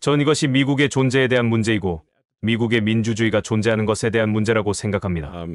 전 이것이 미국의 존재에 대한 문제이고 미국의 민주주의가 존재하는 것에 대한 문제라고 생각합니다.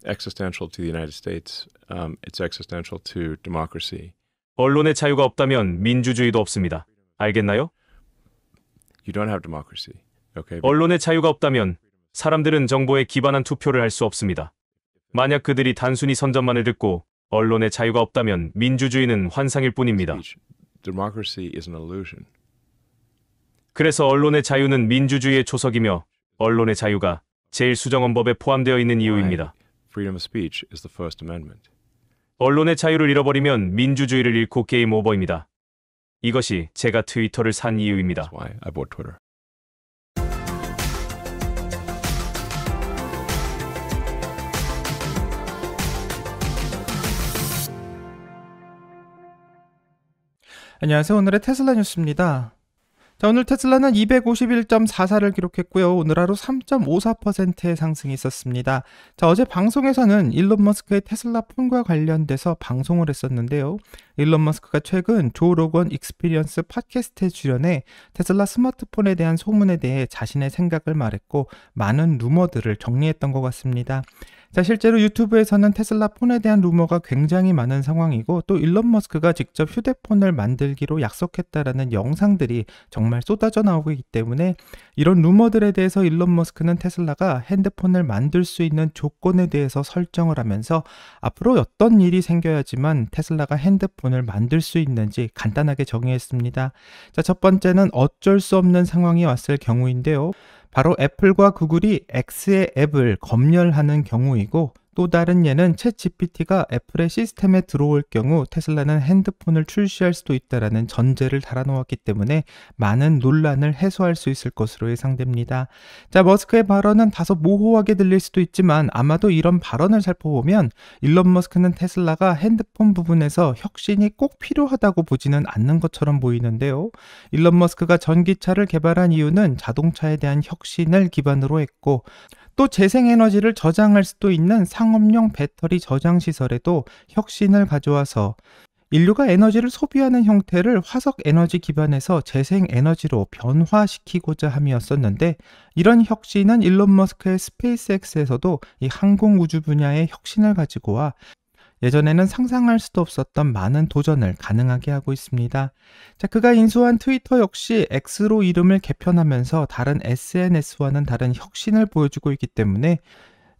Existential to the United States. It's existential to democracy. 언론의 자유가 없다면 민주주의도 없습니다. 알겠나요? You don't have democracy. Okay. 언론의 자유가 없다면 사람들은 정보에 기반한 투표를 할 수 없습니다. 만약 그들이 단순히 선전만을 듣고 언론의 자유가 없다면 민주주의는 환상일 뿐입니다. Democracy is an illusion. 그래서 언론의 자유는 민주주의의 초석이며 언론의 자유가 제1수정헌법에 포함되어 있는 이유입니다. Freedom of speech is the First Amendment. 언론의 자유를 잃어버리면 민주주의를 잃고 게임 오버입니다. 이것이 제가 트위터를 산 이유입니다. That's why I bought Twitter. 안녕하세요. 오늘의 테슬라 뉴스입니다. 자, 오늘 테슬라는 251.44를 기록했고요. 오늘 하루 3.54%의 상승이 있었습니다. 자, 어제 방송에서는 일론 머스크의 테슬라 폰과 관련돼서 방송을 했었는데요. 일론 머스크가 최근 조 로건 익스피리언스 팟캐스트에 출연해 테슬라 스마트폰에 대한 소문에 대해 자신의 생각을 말했고 많은 루머들을 정리했던 것 같습니다. 자, 실제로 유튜브에서는 테슬라 폰에 대한 루머가 굉장히 많은 상황이고 또 일론 머스크가 직접 휴대폰을 만들기로 약속했다라는 영상들이 정말 쏟아져 나오고 있기 때문에 이런 루머들에 대해서 일론 머스크는 테슬라가 핸드폰을 만들 수 있는 조건에 대해서 설정을 하면서 앞으로 어떤 일이 생겨야지만 테슬라가 핸드폰을 만들 수 있는지 간단하게 정의했습니다. 자, 첫 번째는 어쩔 수 없는 상황이 왔을 경우인데요. 바로 애플과 구글이 X의 앱을 검열하는 경우이고 또 다른 예는 챗GPT가 애플의 시스템에 들어올 경우 테슬라는 핸드폰을 출시할 수도 있다라는 전제를 달아놓았기 때문에 많은 논란을 해소할 수 있을 것으로 예상됩니다. 자, 머스크의 발언은 다소 모호하게 들릴 수도 있지만 아마도 이런 발언을 살펴보면 일론 머스크는 테슬라가 핸드폰 부분에서 혁신이 꼭 필요하다고 보지는 않는 것처럼 보이는데요. 일론 머스크가 전기차를 개발한 이유는 자동차에 대한 혁신을 기반으로 했고 또 재생에너지를 저장할 수도 있는 상업용 배터리 저장 시설에도 혁신을 가져와서 인류가 에너지를 소비하는 형태를 화석 에너지 기반에서 재생에너지로 변화시키고자 함이었었는데 이런 혁신은 일론 머스크의 스페이스X에서도 이 항공우주 분야의 혁신을 가지고 와 예전에는 상상할 수도 없었던 많은 도전을 가능하게 하고 있습니다. 자, 그가 인수한 트위터 역시 X로 이름을 개편하면서 다른 SNS와는 다른 혁신을 보여주고 있기 때문에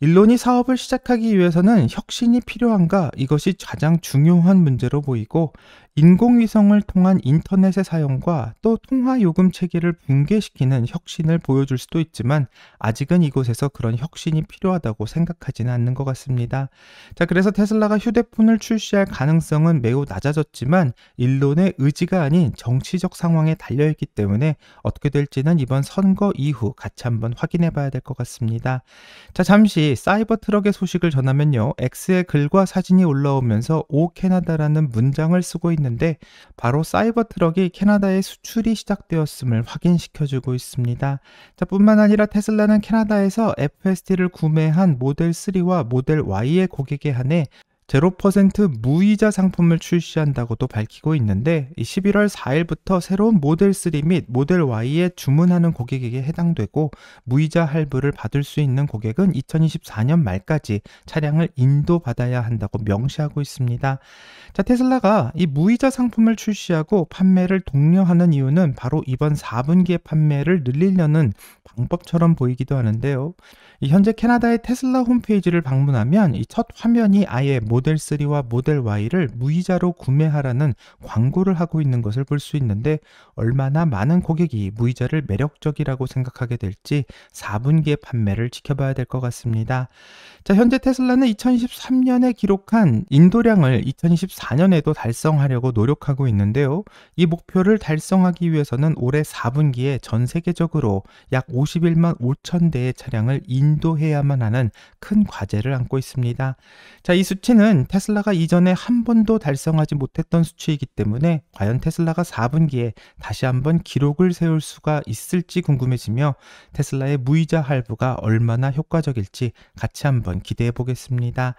일론이 사업을 시작하기 위해서는 혁신이 필요한가? 이것이 가장 중요한 문제로 보이고 인공위성을 통한 인터넷의 사용과 또 통화 요금 체계를 붕괴시키는 혁신을 보여줄 수도 있지만 아직은 이곳에서 그런 혁신이 필요하다고 생각하지는 않는 것 같습니다. 자, 그래서 테슬라가 휴대폰을 출시할 가능성은 매우 낮아졌지만 일론의 의지가 아닌 정치적 상황에 달려있기 때문에 어떻게 될지는 이번 선거 이후 같이 한번 확인해 봐야 될 것 같습니다. 자, 잠시 사이버 트럭의 소식을 전하면요. X의 글과 사진이 올라오면서 오 캐나다라는 문장을 쓰고 있는데 바로 사이버 트럭이 캐나다에 수출이 시작되었음을 확인시켜주고 있습니다. 자, 뿐만 아니라 테슬라는 캐나다에서 FSD를 구매한 모델 3와 모델 Y의 고객에 한해 0% 무이자 상품을 출시한다고도 밝히고 있는데 11월 4일부터 새로운 모델 3 및 모델 Y에 주문하는 고객에게 해당되고 무이자 할부를 받을 수 있는 고객은 2024년 말까지 차량을 인도받아야 한다고 명시하고 있습니다. 자, 테슬라가 이 무이자 상품을 출시하고 판매를 독려하는 이유는 바로 이번 4분기의 판매를 늘리려는 방법처럼 보이기도 하는데요. 현재 캐나다의 테슬라 홈페이지를 방문하면 이 첫 화면이 아예 모델 3와 모델 Y를 무이자로 구매하라는 광고를 하고 있는 것을 볼 수 있는데 얼마나 많은 고객이 무이자를 매력적이라고 생각하게 될지 4분기의 판매를 지켜봐야 될 것 같습니다. 자, 현재 테슬라는 2023년에 기록한 인도량을 2024년에도 달성하려고 노력하고 있는데요. 이 목표를 달성하기 위해서는 올해 4분기에 전 세계적으로 약 51만 5천 대의 차량을 인도해야만 하는 큰 과제를 안고 있습니다. 자, 이 수치는 테슬라가 이전에 한 번도 달성하지 못했던 수치이기 때문에 과연 테슬라가 4분기에 다시 한번 기록을 세울 수가 있을지 궁금해지며 테슬라의 무이자 할부가 얼마나 효과적일지 같이 한번 기대해 보겠습니다.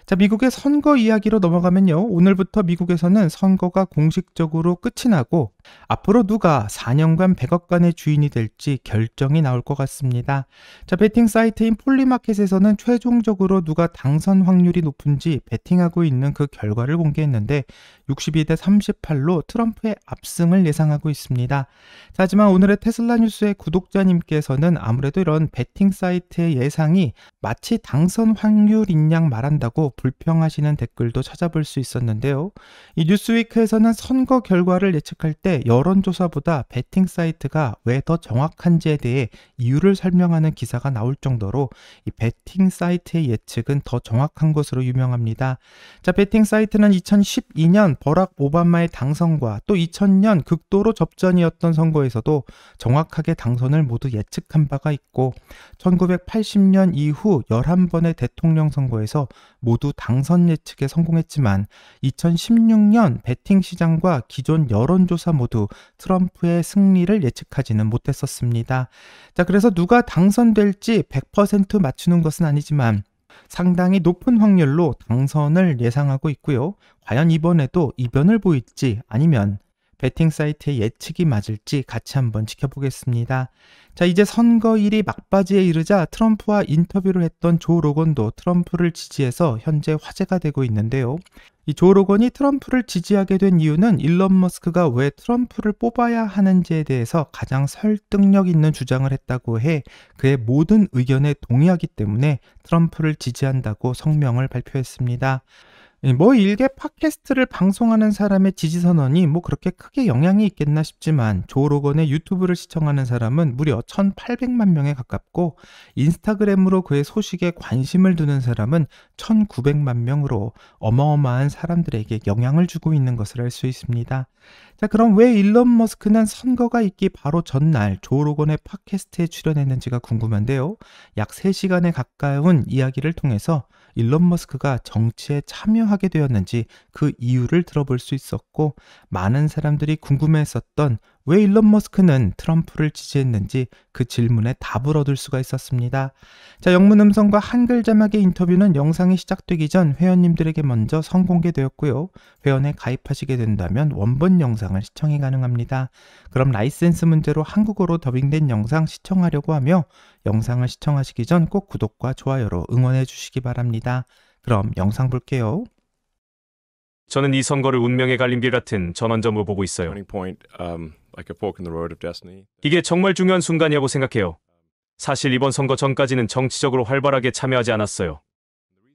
자, 미국의 선거 이야기로 넘어가면요. 오늘부터 미국에서는 선거가 공식적으로 끝이 나고 앞으로 누가 4년간 100억간의 주인이 될지 결정이 나올 것 같습니다. 자, 베팅 사이트인 폴리마켓에서는 최종적으로 누가 당선 확률이 높은지 베팅하고 있는 그 결과를 공개했는데 62대 38로 트럼프의 압승을 예상하고 있습니다. 자, 하지만 오늘의 테슬라 뉴스의 구독자님께서는 아무래도 이런 베팅 사이트의 예상이 마치 당선 확률인 양 말한다고 불평하시는 댓글도 찾아볼 수 있었는데요. 이 뉴스위크에서는 선거 결과를 예측할 때 여론조사보다 베팅 사이트가 왜 더 정확한지에 대해 이유를 설명하는 기사가 나올 정도로 이 베팅 사이트의 예측은 더 정확한 것으로 유명합니다. 자, 베팅 사이트는 2012년 버락 오바마의 당선과 또 2000년 극도로 접전이었던 선거에서도 정확하게 당선을 모두 예측한 바가 있고 1980년 이후 11번의 대통령 선거에서 모두 당선 예측에 성공했지만 2016년 베팅 시장과 기존 여론조사 모두 트럼프의 승리를 예측하지는 못했었습니다. 자, 그래서 누가 당선될지 100% 맞추는 것은 아니지만 상당히 높은 확률로 당선을 예상하고 있고요. 과연 이번에도 이변을 보일지 아니면 베팅 사이트의 예측이 맞을지 같이 한번 지켜보겠습니다. 자, 이제 선거일이 막바지에 이르자 트럼프와 인터뷰를 했던 조 로건도 트럼프를 지지해서 현재 화제가 되고 있는데요. 이 조 로건이 트럼프를 지지하게 된 이유는 일론 머스크가 왜 트럼프를 뽑아야 하는지에 대해서 가장 설득력 있는 주장을 했다고 해 그의 모든 의견에 동의하기 때문에 트럼프를 지지한다고 성명을 발표했습니다. 일개 팟캐스트를 방송하는 사람의 지지선언이 그렇게 크게 영향이 있겠나 싶지만 조 로건의 유튜브를 시청하는 사람은 무려 1,800만 명에 가깝고 인스타그램으로 그의 소식에 관심을 두는 사람은 1,900만 명으로 어마어마한 사람들에게 영향을 주고 있는 것을 알 수 있습니다. 자, 그럼 왜 일론 머스크는 선거가 있기 바로 전날 조 로건의 팟캐스트에 출연했는지가 궁금한데요. 약 3시간에 가까운 이야기를 통해서 일론 머스크가 정치에 참여하게 되었는지 그 이유를 들어볼 수 있었고 많은 사람들이 궁금해했었던 왜 일론 머스크는 트럼프를 지지했는지 그 질문에 답을 얻을 수가 있었습니다. 자, 영문 음성과 한글 자막의 인터뷰는 영상이 시작되기 전 회원님들에게 먼저 선공개되었고요. 회원에 가입하시게 된다면 원본 영상을 시청이 가능합니다. 그럼 라이센스 문제로 한국어로 더빙된 영상 시청하려고 하며 영상을 시청하시기 전 꼭 구독과 좋아요로 응원해 주시기 바랍니다. 그럼 영상 볼게요. 저는 이 선거를 운명의 갈림길 같은 전환점으로 보고 있어요. Turning point, like a fork in the road of destiny. 이게 정말 중요한 순간이라고 생각해요. 사실 이번 선거 전까지는 정치적으로 활발하게 참여하지 않았어요.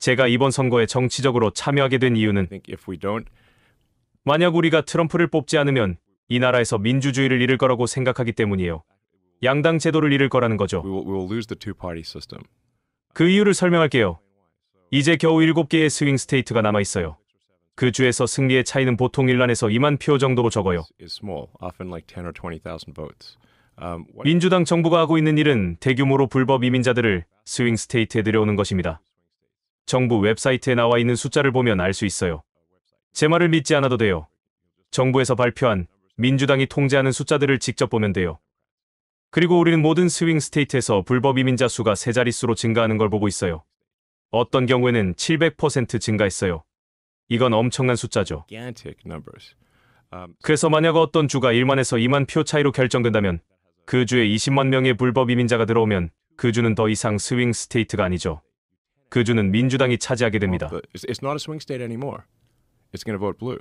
제가 이번 선거에 정치적으로 참여하게 된 이유는 I think if we don't, 만약 우리가 트럼프를 뽑지 않으면 이 나라에서 민주주의를 잃을 거라고 생각하기 때문이에요. 양당 제도를 잃을 거라는 거죠. we will lose the two-party system. 그 이유를 설명할게요. 이제 겨우 7개의 스윙 스테이트가 남아있어요. 그 주에서 승리의 차이는 보통 1만에서 2만 표 정도로 적어요. Is small, often like 10 or 20,000 votes. 민주당 정부가 하고 있는 일은 대규모로 불법 이민자들을 스윙 스테이트에 들여오는 것입니다. 정부 웹사이트에 나와 있는 숫자를 보면 알 수 있어요. 제 말을 믿지 않아도 돼요. 정부에서 발표한 민주당이 통제하는 숫자들을 직접 보면 돼요. 그리고 우리는 모든 스윙 스테이트에서 불법 이민자 수가 3자릿수로 증가하는 걸 보고 있어요. 어떤 경우에는 700% 증가했어요. 이건 엄청난 숫자죠. gigantic numbers. 그래서 만약 어떤 주가 1만에서 2만 표 차이로 결정된다면 그 주에 20만 명의 불법 이민자가 들어오면 그 주는 더 이상 스윙 스테이트가 아니죠. 그 주는 민주당이 차지하게 됩니다. It's not a swing state anymore. It's going to vote blue.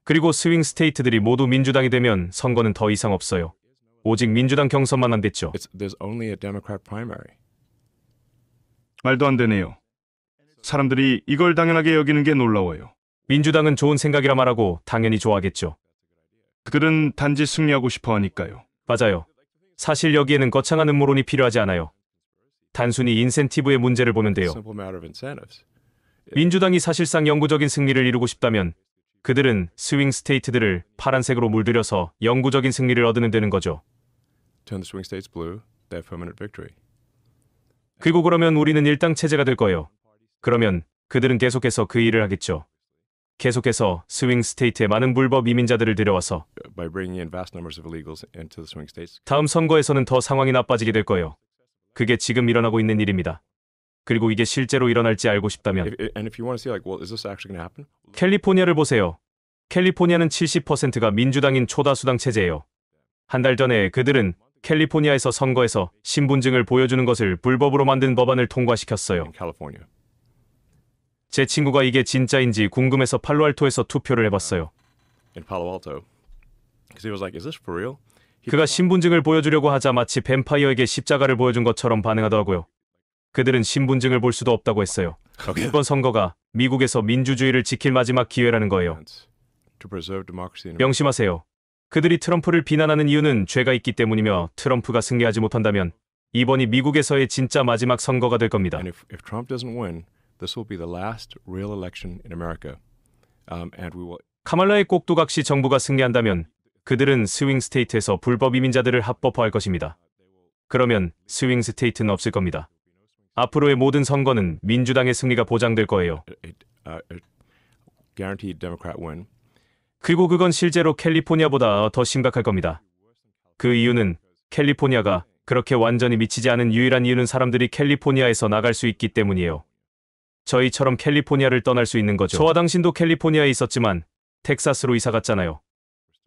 그리고 스윙 스테이트들이 모두 민주당이 되면 선거는 더 이상 없어요. 오직 민주당 경선만 안 됐죠. There's only a Democrat primary. 말도 안 되네요. 사람들이 이걸 당연하게 여기는 게 놀라워요. 민주당은 좋은 생각이라 말하고 당연히 좋아하겠죠. 그들은 단지 승리하고 싶어 하니까요. 맞아요. 사실 여기에는 거창한 음모론이 필요하지 않아요. 단순히 인센티브의 문제를 보면 돼요. Simple matter of incentives. 민주당이 사실상 영구적인 승리를 이루고 싶다면 그들은 스윙 스테이트들을 파란색으로 물들여서 영구적인 승리를 얻으면 되는 거죠. Turn the swing states blue. They have permanent victory. 그리고 그러면 우리는 일당 체제가 될 거예요. 그러면 그들은 계속해서 그 일을 하겠죠. 계속해서 스윙 스테이트에 많은 불법 이민자들을 들여와서 By bringing in vast numbers of illegals into the swing states. 다음 선거에서는 더 상황이 나빠지게 될 거예요. 그게 지금 일어나고 있는 일입니다. 그리고 이게 실제로 일어날지 알고 싶다면 And if you want to see, like, well, is this actually going to happen? 캘리포니아를 보세요. 캘리포니아는 70%가 민주당인 초다수당 체제예요. 한 달 전에 그들은 캘리포니아에서 선거에서 신분증을 보여주는 것을 불법으로 만든 법안을 통과시켰어요. In California. 제 친구가 이게 진짜인지 궁금해서 팔로알토에서 투표를 해봤어요. In Palo Alto. Because he was like, is this for real? 그가 신분증을 보여주려고 하자 마치 뱀파이어에게 십자가를 보여준 것처럼 반응하더라고요. 그들은 신분증을 볼 수도 없다고 했어요. Okay. 이번 선거가 미국에서 민주주의를 지킬 마지막 기회라는 거예요. To preserve democracy in 명심하세요. 그들이 트럼프를 비난하는 이유는 죄가 있기 때문이며 트럼프가 승리하지 못한다면 이번이 미국에서의 진짜 마지막 선거가 될 겁니다. And if Trump doesn't win, this will be the last real election in America. And we will 카말라의 꼭두각시 정부가 승리한다면 그들은 스윙 스테이트에서 불법 이민자들을 합법화할 것입니다. 그러면 스윙 스테이트는 없을 겁니다. 앞으로의 모든 선거는 민주당의 승리가 보장될 거예요. a guaranteed Democrat win. 그리고 그건 실제로 캘리포니아보다 더 심각할 겁니다. 그 이유는 캘리포니아가 그렇게 완전히 미치지 않은 유일한 이유는 사람들이 캘리포니아에서 나갈 수 있기 때문이에요. 저희처럼 캘리포니아를 떠날 수 있는 거죠. 저와 당신도 캘리포니아에 있었지만 텍사스로 이사 갔잖아요.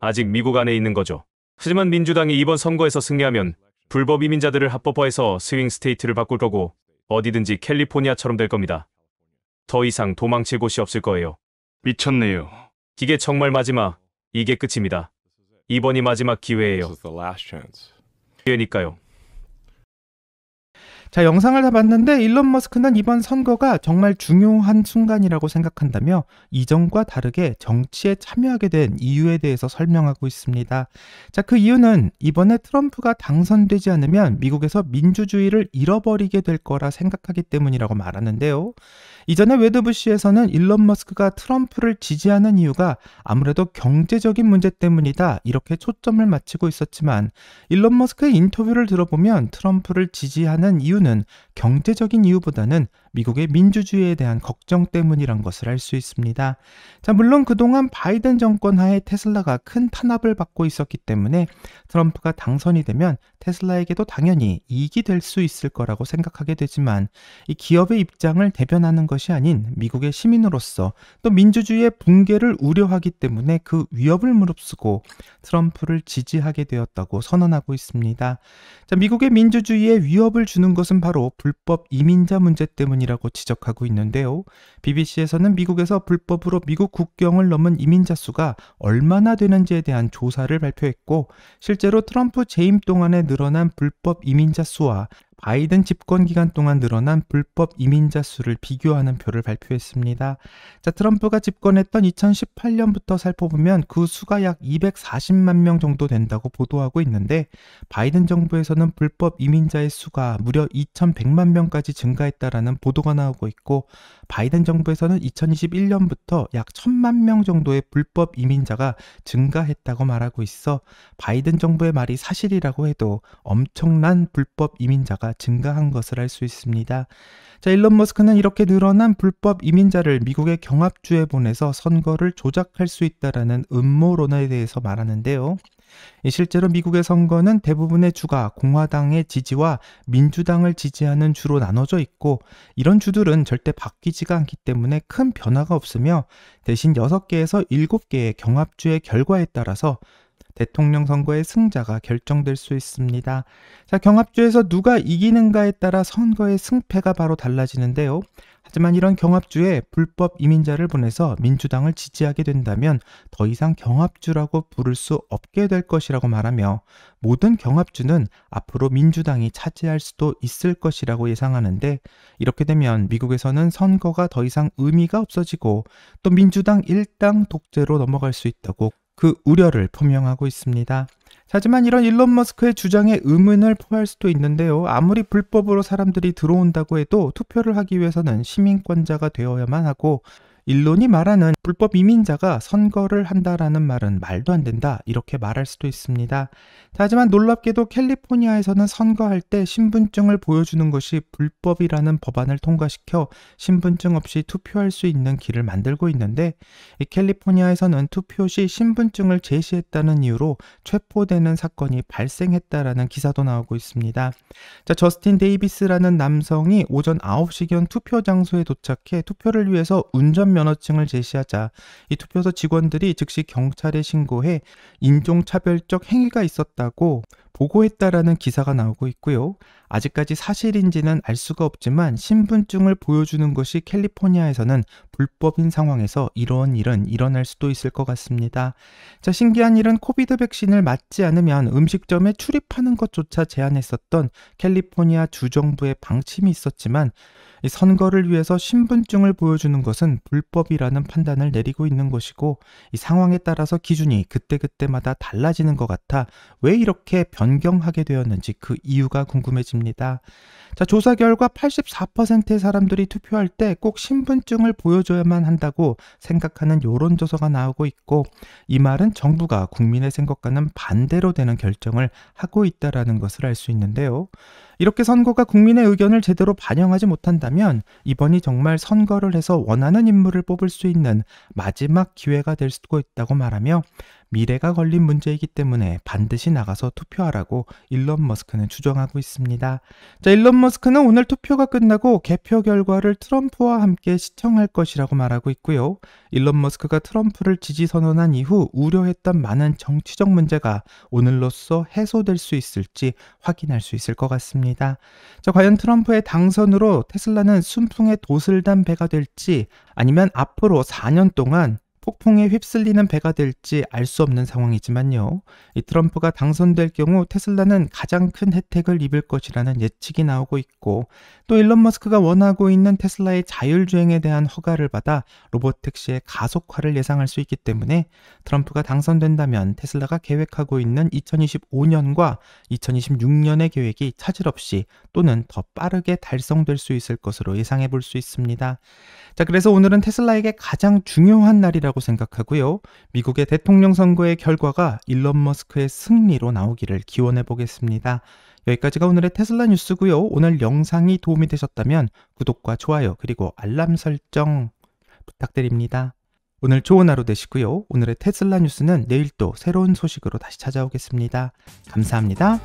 아직 미국 안에 있는 거죠. 하지만 민주당이 이번 선거에서 승리하면 불법 이민자들을 합법화해서 스윙 스테이트를 바꿀 거고 어디든지 캘리포니아처럼 될 겁니다. 더 이상 도망칠 곳이 없을 거예요. 미쳤네요. 이게 정말 마지막, 이게 끝입니다. 이번이 마지막 This 기회예요. is the last chance. 기회니까요. 자, 영상을 다 봤는데 일론 머스크는 이번 선거가 정말 중요한 순간이라고 생각한다며 이전과 다르게 정치에 참여하게 된 이유에 대해서 설명하고 있습니다. 자, 그 이유는 이번에 트럼프가 당선되지 않으면 미국에서 민주주의를 잃어버리게 될 거라 생각하기 때문이라고 말하는데요. 이전에 웨드부시에서는 일론 머스크가 트럼프를 지지하는 이유가 아무래도 경제적인 문제 때문이다 이렇게 초점을 맞추고 있었지만 일론 머스크의 인터뷰를 들어보면 트럼프를 지지하는 이유는 경제적인 이유보다는 미국의 민주주의에 대한 걱정 때문이란 것을 알 수 있습니다. 자, 물론 그동안 바이든 정권 하에 테슬라가 큰 탄압을 받고 있었기 때문에 트럼프가 당선이 되면 테슬라에게도 당연히 이익이 될 수 있을 거라고 생각하게 되지만 이 기업의 입장을 대변하는 것이 아닌 미국의 시민으로서 또 민주주의의 붕괴를 우려하기 때문에 그 위협을 무릅쓰고 트럼프를 지지하게 되었다고 선언하고 있습니다. 자, 미국의 민주주의에 위협을 주는 것은 바로 불법 이민자 문제 때문이라고 지적하고 있는데요. BBC에서는 미국에서 불법으로 미국 국경을 넘은 이민자 수가 얼마나 되는지에 대한 조사를 발표했고 실제로 트럼프 재임 동안에 늘어난 불법 이민자 수와 바이든 집권 기간 동안 늘어난 불법 이민자 수를 비교하는 표를 발표했습니다. 자, 트럼프가 집권했던 2018년부터 살펴보면 그 수가 약 240만 명 정도 된다고 보도하고 있는데 바이든 정부에서는 불법 이민자의 수가 무려 2,100만 명까지 증가했다라는 보도가 나오고 있고 바이든 정부에서는 2021년부터 약 1,000만 명 정도의 불법 이민자가 증가했다고 말하고 있어 바이든 정부의 말이 사실이라고 해도 엄청난 불법 이민자가 증가한 것을 알 수 있습니다. 자, 일론 머스크는 이렇게 늘어난 불법 이민자를 미국의 경합주에 보내서 선거를 조작할 수 있다라는 음모론에 대해서 말하는데요. 실제로 미국의 선거는 대부분의 주가 공화당의 지지와 민주당을 지지하는 주로 나눠져 있고 이런 주들은 절대 바뀌지가 않기 때문에 큰 변화가 없으며 대신 6개에서 7개의 경합주의 결과에 따라서 대통령 선거의 승자가 결정될 수 있습니다. 자, 경합주에서 누가 이기는가에 따라 선거의 승패가 바로 달라지는데요. 하지만 이런 경합주에 불법 이민자를 보내서 민주당을 지지하게 된다면 더 이상 경합주라고 부를 수 없게 될 것이라고 말하며 모든 경합주는 앞으로 민주당이 차지할 수도 있을 것이라고 예상하는데 이렇게 되면 미국에서는 선거가 더 이상 의미가 없어지고 또 민주당 일당 독재로 넘어갈 수 있다고 그 우려를 표명하고 있습니다. 하지만 이런 일론 머스크의 주장에 의문을 포할 수도 있는데요. 아무리 불법으로 사람들이 들어온다고 해도 투표를 하기 위해서는 시민권자가 되어야만 하고 일론이 말하는 불법 이민자가 선거를 한다라는 말은 말도 안 된다 이렇게 말할 수도 있습니다. 하지만 놀랍게도 캘리포니아에서는 선거할 때 신분증을 보여주는 것이 불법이라는 법안을 통과시켜 신분증 없이 투표할 수 있는 길을 만들고 있는데, 이 캘리포니아에서는 투표 시 신분증을 제시했다는 이유로 체포되는 사건이 발생했다라는 기사도 나오고 있습니다. 자, 저스틴 데이비스라는 남성이 오전 9시경 투표 장소에 도착해 투표를 위해서 운전면허증을 제시하자 이 투표소 직원들이 즉시 경찰에 신고해 인종차별적 행위가 있었다고 보고했다라는 기사가 나오고 있고요. 아직까지 사실인지는 알 수가 없지만 신분증을 보여주는 것이 캘리포니아에서는 불법인 상황에서 이런 일은 일어날 수도 있을 것 같습니다. 자, 신기한 일은 코비드 백신을 맞지 않으면 음식점에 출입하는 것조차 제한했었던 캘리포니아 주정부의 방침이 있었지만 이 선거를 위해서 신분증을 보여주는 것은 불법이라는 판단을 내리고 있는 것이고, 이 상황에 따라서 기준이 그때그때마다 달라지는 것 같아 왜 이렇게 변경하게 되었는지 그 이유가 궁금해집니다. 자, 조사 결과 84%의 사람들이 투표할 때 꼭 신분증을 보여줘야만 한다고 생각하는 여론조사가 나오고 있고, 이 말은 정부가 국민의 생각과는 반대로 되는 결정을 하고 있다는 것을 알 수 있는데요. 이렇게 선거가 국민의 의견을 제대로 반영하지 못한다면 이번이 정말 선거를 해서 원하는 인물을 뽑을 수 있는 마지막 기회가 될 수도 있다고 말하며, 미래가 걸린 문제이기 때문에 반드시 나가서 투표하라고 일론 머스크는 주장하고 있습니다. 자, 일론 머스크는 오늘 투표가 끝나고 개표 결과를 트럼프와 함께 시청할 것이라고 말하고 있고요. 일론 머스크가 트럼프를 지지 선언한 이후 우려했던 많은 정치적 문제가 오늘로써 해소될 수 있을지 확인할 수 있을 것 같습니다. 자, 과연 트럼프의 당선으로 테슬라는 순풍에 돛을 단 배가 될지, 아니면 앞으로 4년 동안 폭풍에 휩쓸리는 배가 될지 알 수 없는 상황이지만요. 이 트럼프가 당선될 경우 테슬라는 가장 큰 혜택을 입을 것이라는 예측이 나오고 있고, 또 일론 머스크가 원하고 있는 테슬라의 자율주행에 대한 허가를 받아 로봇택시의 가속화를 예상할 수 있기 때문에 트럼프가 당선된다면 테슬라가 계획하고 있는 2025년과 2026년의 계획이 차질 없이 또는 더 빠르게 달성될 수 있을 것으로 예상해 볼 수 있습니다. 자, 그래서 오늘은 테슬라에게 가장 중요한 날이라고 생각하고요. 미국의 대통령 선거의 결과가 일론 머스크의 승리로 나오기를 기원해 보겠습니다. 여기까지가 오늘의 테슬라 뉴스고요. 오늘 영상이 도움이 되셨다면 구독과 좋아요 그리고 알람 설정 부탁드립니다. 오늘 좋은 하루 되시고요. 오늘의 테슬라 뉴스는 내일 또 새로운 소식으로 다시 찾아오겠습니다. 감사합니다.